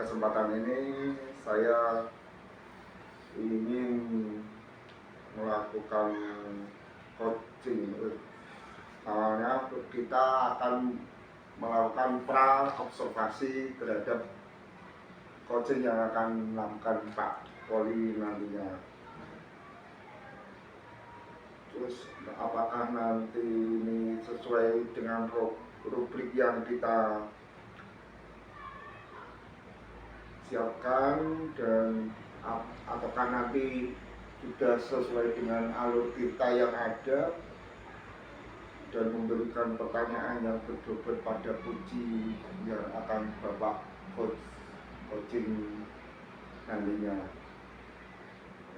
kesempatan ini saya ingin melakukan coaching. Awalnya kita akan melakukan pra-observasi terhadap coaching yang akan dilakukan Pak Poli nantinya. Terus apakah nanti ini sesuai dengan rubrik yang kita siapkan, dan ataukah nanti sudah sesuai dengan alur kita yang ada dan memberikan pertanyaan yang berbobot pada puji yang akan Bapak coaching nantinya.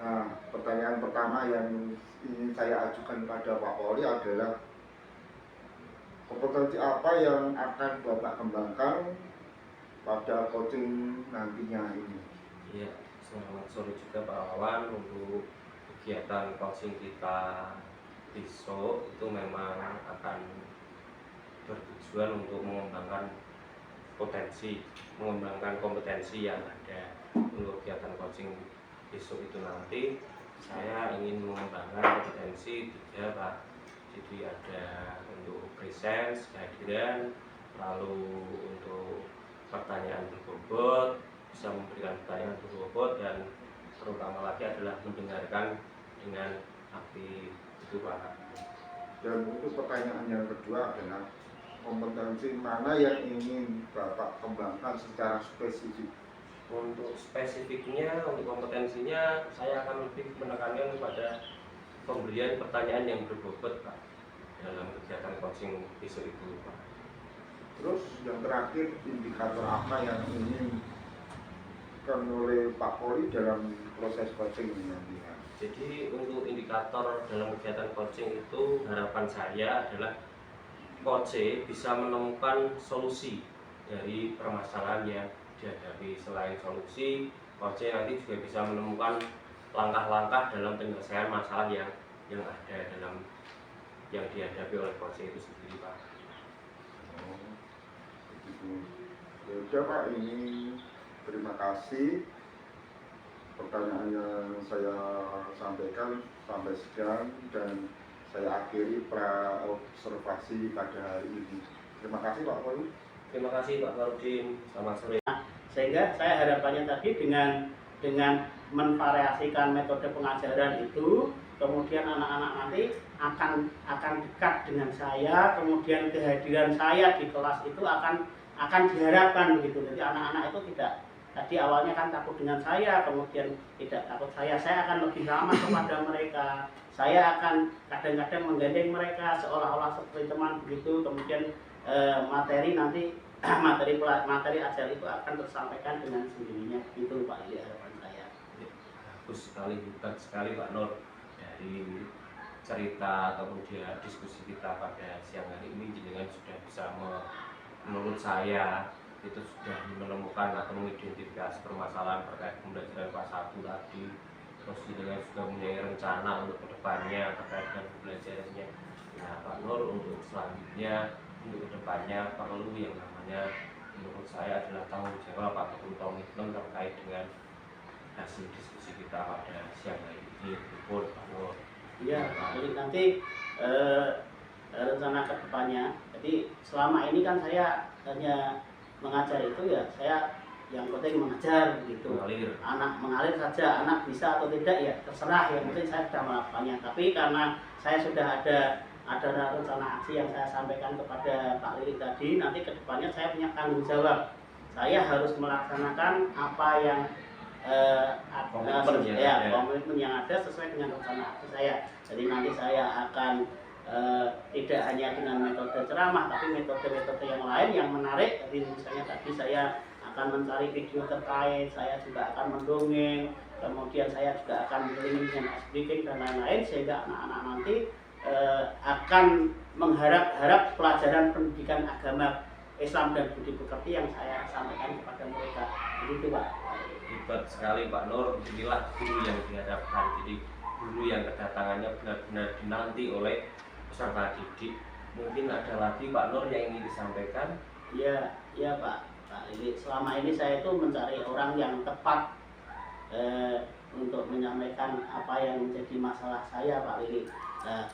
Nah, pertanyaan pertama yang ingin saya ajukan pada Pak Poli adalah kompetensi apa yang akan Bapak kembangkan pada coaching nantinya ini? Iya, selamat sore juga Pak Wawan. Untuk kegiatan coaching kita besok itu memang akan bertujuan untuk mengembangkan kompetensi yang ada. Untuk kegiatan coaching besok itu nanti saya ingin mengembangkan kompetensi 3 Pak. Jadi ada untuk presence, kehadiran, lalu untuk pertanyaan berbobot, bisa memberikan pertanyaan berbobot, dan terutama lagi adalah mendengarkan dengan aktif, itu Pak. Dan untuk pertanyaan yang kedua adalah kompetensi mana yang ingin Bapak kembangkan secara spesifik? Untuk spesifiknya, untuk kompetensinya saya akan lebih menekankan kepada pemberian pertanyaan yang berbobot Pak dalam kegiatan coaching besok itu Pak. Terus yang terakhir, indikator apa yang ingin dilakukan oleh Pak Poli dalam proses coaching ini nantinya? Jadi untuk indikator dalam kegiatan coaching itu harapan saya adalah coach bisa menemukan solusi dari permasalahan yang dihadapi. Selain solusi, coach nanti juga bisa menemukan langkah-langkah dalam penyelesaian masalah yang ada dalam yang dihadapi oleh coach itu sendiri Pak. Ya udah Pak, ini terima kasih. Pertanyaan yang saya sampaikan sampai sekian, dan saya akhiri pra-observasi pada hari ini. Terima kasih Pak Poli. Terima kasih Pak Farudin. Selamat sore. Sehingga saya harapannya tadi dengan memvariasikan metode pengajaran itu, kemudian anak-anak nanti akan dekat dengan saya, kemudian kehadiran saya di kelas itu akan diharapkan begitu. Jadi anak-anak itu tidak, tadi awalnya kan takut dengan saya, kemudian tidak takut saya akan lebih ramah kepada mereka. Saya akan kadang-kadang menggandeng mereka seolah-olah seperti teman begitu. Kemudian materi nanti materi ajar itu akan tersampaikan dengan sendirinya. Itu Pak, ini harapan saya. Bagus sekali, hebat sekali Pak Nur. Dari cerita atau kemudian diskusi kita pada siang hari ini, jenengan sudah bisa menurut saya itu sudah menemukan atau mengidentifikasi permasalahan terkait pembelajaran kelas 1 tadi. Terus jenengan sudah mempunyai rencana untuk kedepannya terkait dengan pembelajarannya. Nah Pak Nur, untuk selanjutnya, untuk kedepannya perlu yang namanya menurut saya adalah tanggung jawab atau komitmen terkait dengan hasil diskusi kita pada siang hari ini. Betul Pak Nur. Iya, jadi nanti rencana kedepannya. Jadi selama ini kan saya hanya mengajar itu ya, saya yang penting mengajar gitu. Anak mengalir saja, anak bisa atau tidak ya terserah, yang penting saya sudah melakukannya. Tapi karena saya sudah ada rencana aksi yang saya sampaikan kepada Pak Lilik tadi, nanti kedepannya saya punya tanggung jawab. Saya harus melaksanakan apa yang komitmen yang ada sesuai dengan rencana aksi saya. Jadi nanti saya akan tidak hanya dengan metode ceramah, tapi metode-metode yang lain yang menarik. Jadi misalnya tadi saya akan mencari video terkait, saya juga akan mendongeng, kemudian saya juga akan beriring dengan speaking dan lain-lain, sehingga anak-anak nanti akan mengharap pelajaran pendidikan agama Islam dan budi pekerti yang saya sampaikan kepada mereka. Begitu Pak. Hebat sekali Pak Nur. Inilah guru yang diharapkan. Jadi guru yang kedatangannya benar-benar dinanti oleh peserta didik. Mungkin ada lagi Pak Nur yang ingin disampaikan? Ya Pak. Pak Lili, selama ini saya itu mencari orang yang tepat untuk menyampaikan apa yang menjadi masalah saya, Pak Lili.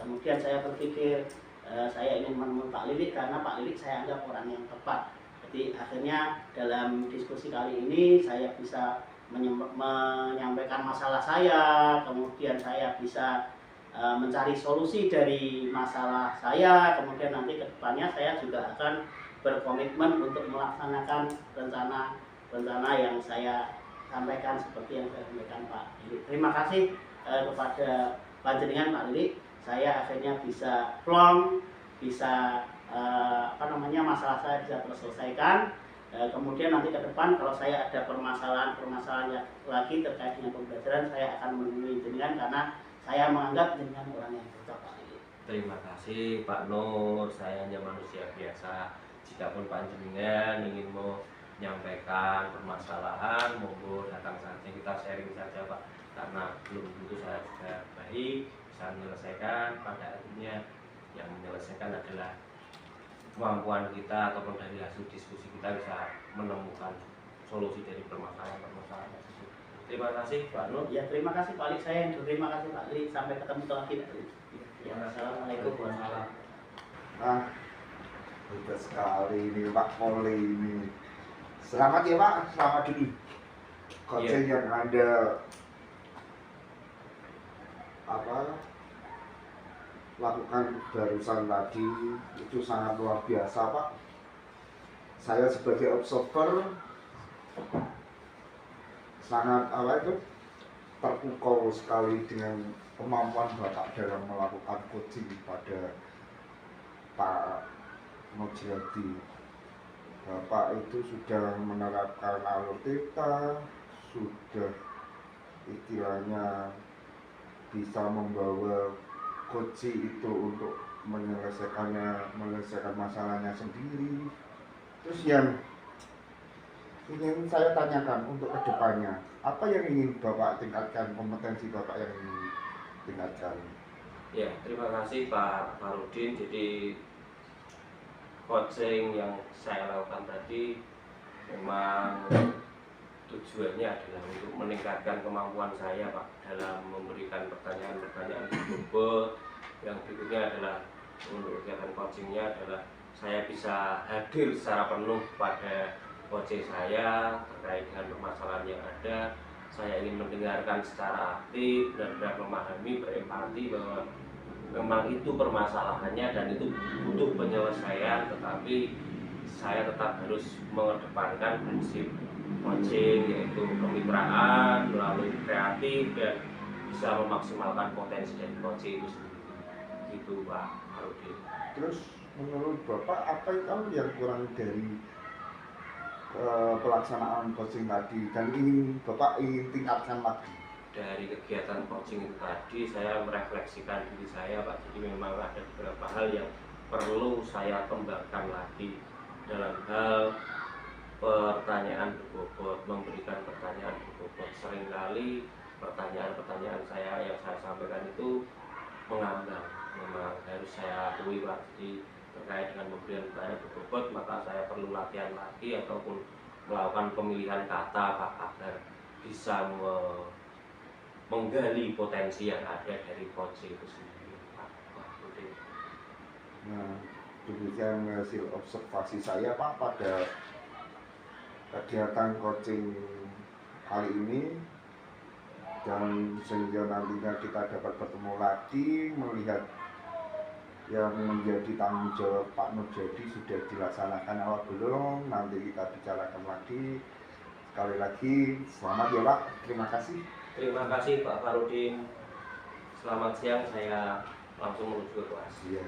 Kemudian saya berpikir saya ingin menemui Pak Lili karena Pak Lili saya anggap orang yang tepat. Jadi akhirnya dalam diskusi kali ini saya bisa menyampaikan masalah saya, kemudian saya bisa mencari solusi dari masalah saya, kemudian nanti ke depannya saya juga akan berkomitmen untuk melaksanakan rencana yang saya sampaikan seperti yang saya sampaikan Pak Lili. Terima kasih kepada panjenengan Pak Lili, saya akhirnya bisa plong, bisa masalah saya bisa terselesaikan. Kemudian nanti ke depan kalau saya ada permasalahan lagi terkait dengan pembelajaran, saya akan menemui jenengan karena saya menganggap jenengan orang yang cocok, Pak Lili. Terima kasih Pak Nur, saya hanya manusia biasa. Jikapun panjenengan ingin menyampaikan permasalahan, monggo datang saja, kita sharing saja Pak. Karena belum tentu saya sudah baik bisa menyelesaikan, pada akhirnya yang menyelesaikan adalah kemampuan kita ataupun dari hasil diskusi kita bisa menemukan solusi dari permasalahan-permasalahan tersebut. Terima kasih Pak Nur. Ya, terima kasih Pak Lili, saya yang terima kasih Pak Lili, sampai ketemu lagi Pak Lili. Ya, assalamualaikum warahmatullahi wabarakatuh. Nah, hebat sekali ini Pak Poli ini. Selamat ya Pak, selamat dulu. Coaching yang Anda lakukan barusan tadi itu sangat luar biasa Pak. Saya sebagai observer sangat terpukau sekali dengan kemampuan Bapak dalam melakukan coaching pada Pak Nurjadi. Bapak itu sudah menerapkan alur theta, sudah istilahnya bisa membawa coach itu untuk menyelesaikan masalahnya sendiri. Terus yang ingin saya tanyakan untuk kedepannya, apa yang ingin Bapak tingkatkan, kompetensi Bapak yang ingin tingkatkan? Ya, terima kasih Pak Farudin. Jadi coaching yang saya lakukan tadi memang tujuannya adalah untuk meningkatkan kemampuan saya Pak dalam memberikan pertanyaan-pertanyaan berbobot. Yang berikutnya adalah untuk kegiatan coachingnya adalah saya bisa hadir secara penuh pada coaching saya terkait dengan permasalahan yang ada. Saya ingin mendengarkan secara aktif dan memahami, berempati bahwa memang itu permasalahannya dan itu butuh penyelesaian, tetapi saya tetap harus mengedepankan prinsip coaching yaitu kemitraan melalui kreatif dan bisa memaksimalkan potensi dari coaching itu sendiri. Gitu Pak Farudin. Terus menurut Bapak apa yang kurang dari pelaksanaan coaching tadi dan Bapak ingin tingkatkan lagi? Dari kegiatan coaching itu tadi saya merefleksikan diri saya Pak. Jadi memang ada beberapa hal yang perlu saya kembangkan lagi dalam hal pertanyaan berbobot, memberikan pertanyaan berbobot. Seringkali pertanyaan-pertanyaan saya yang saya sampaikan itu mengambang, memang harus saya akui Pak. Jadi terkait dengan pemberian pertanyaan berbobot, maka saya perlu latihan lagi ataupun melakukan pemilihan kata Pak agar bisa menggali potensi yang ada dari coaching itu sendiri Pak. Nah, demikian hasil observasi saya Pak pada kegiatan coaching kali ini, dan sehingga nantinya kita dapat bertemu lagi melihat yang menjadi tanggung jawab Pak Nurjadi sudah dilaksanakan atau belum. Nanti kita bicarakan lagi. Sekali lagi selamat ya Pak, terima kasih. Terima kasih Pak Farudin. Selamat siang, saya langsung menuju ke kelas. Iya.